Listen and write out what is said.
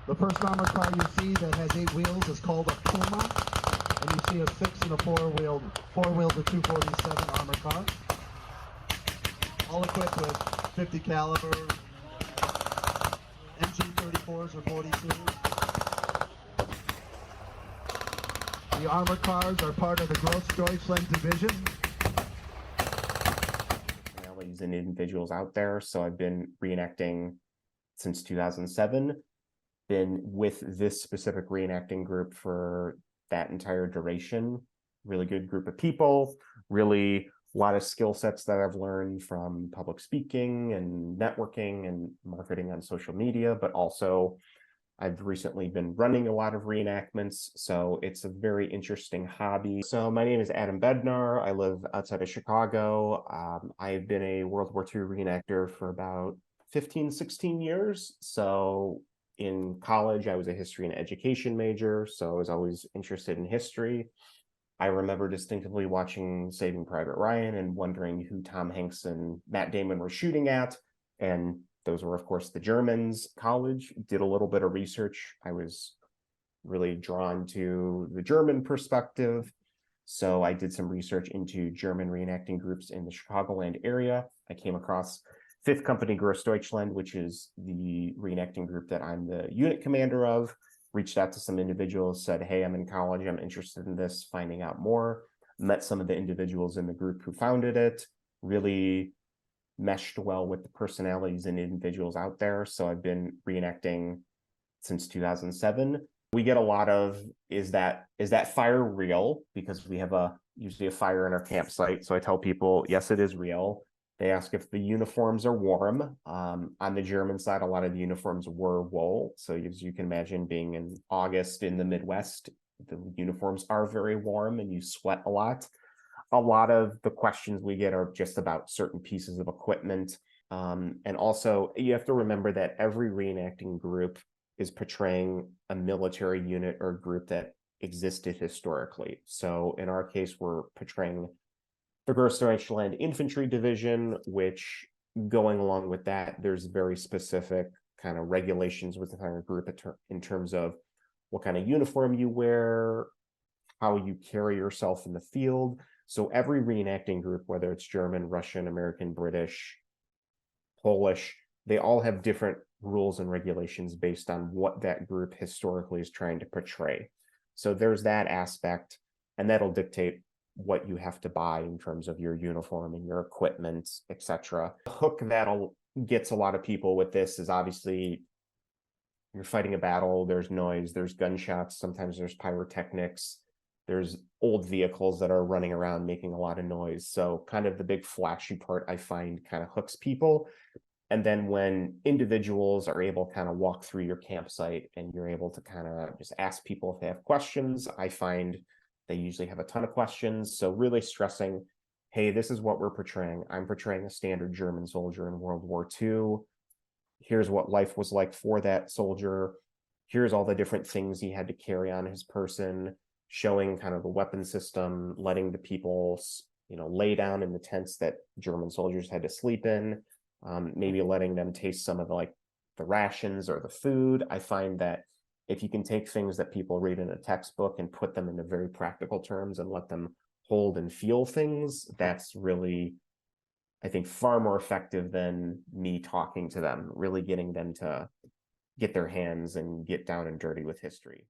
The first armored car you see that has 8 wheels is called a Puma, and you see a 6 and a 4-wheeled to 247 armored car, all equipped with 50 caliber MG34s or 42s. The armored cars are part of the Grossdeutschland division. Personalities and individuals out there, so I've been reenacting since 2007. Been with this specific reenacting group for that entire duration. Really good group of people, really a lot of skill sets that I've learned from public speaking and networking and marketing on social media, but also I've recently been running a lot of reenactments, so it's a very interesting hobby. So my name is Adam Bednar. I live outside of Chicago. I've been a World War II reenactor for about 15, 16 years. So in college, I was a history and education major, so I was always interested in history. I remember distinctively watching Saving Private Ryan and wondering who Tom Hanks and Matt Damon were shooting at. And those were, of course, the Germans. College, did a little bit of research. I was really drawn to the German perspective. So I did some research into German reenacting groups in the Chicagoland area. I came across 5th Company Grossdeutschland, which is the reenacting group that I'm the unit commander of. Reached out to some individuals, said, hey, I'm in college, I'm interested in this, finding out more. Met some of the individuals in the group who founded it, really meshed well with the personalities and individuals out there. So I've been reenacting since 2007. We get a lot of, is that fire real? Because we have usually a fire in our campsite. So I tell people, yes, it is real. They ask if the uniforms are warm. On the German side, a lot of the uniforms were wool. So as you can imagine, being in August in the Midwest, the uniforms are very warm and you sweat a lot. A lot of the questions we get are just about certain pieces of equipment. And also, you have to remember that every reenacting group is portraying a military unit or group that existed historically. So in our case, we're portraying the Grossdeutschland Infantry Division, which going along with that, there's very specific kind of regulations within our group in terms of what kind of uniform you wear, how you carry yourself in the field. So every reenacting group, whether it's German, Russian, American, British, Polish, they all have different rules and regulations based on what that group historically is trying to portray. So there's that aspect, and that'll dictate what you have to buy in terms of your uniform and your equipment, etc. The hook that'll gets a lot of people with this is obviously you're fighting a battle, there's noise, there's gunshots, sometimes there's pyrotechnics, there's old vehicles that are running around making a lot of noise. So kind of the big flashy part I find kind of hooks people. And then when individuals are able to kind of walk through your campsite and you're able to kind of just ask people if they have questions, I find they usually have a ton of questions. So really stressing, hey, this is what we're portraying. I'm portraying a standard German soldier in World War II. Here's what life was like for that soldier. Here's all the different things he had to carry on his person, showing kind of the weapon system, letting the people, lay down in the tents that German soldiers had to sleep in, maybe letting them taste some of the rations or the food. I find that if you can take things that people read in a textbook and put them into very practical terms and let them hold and feel things, that's really, I think, far more effective than me talking to them, really getting them to get their hands and get down and dirty with history.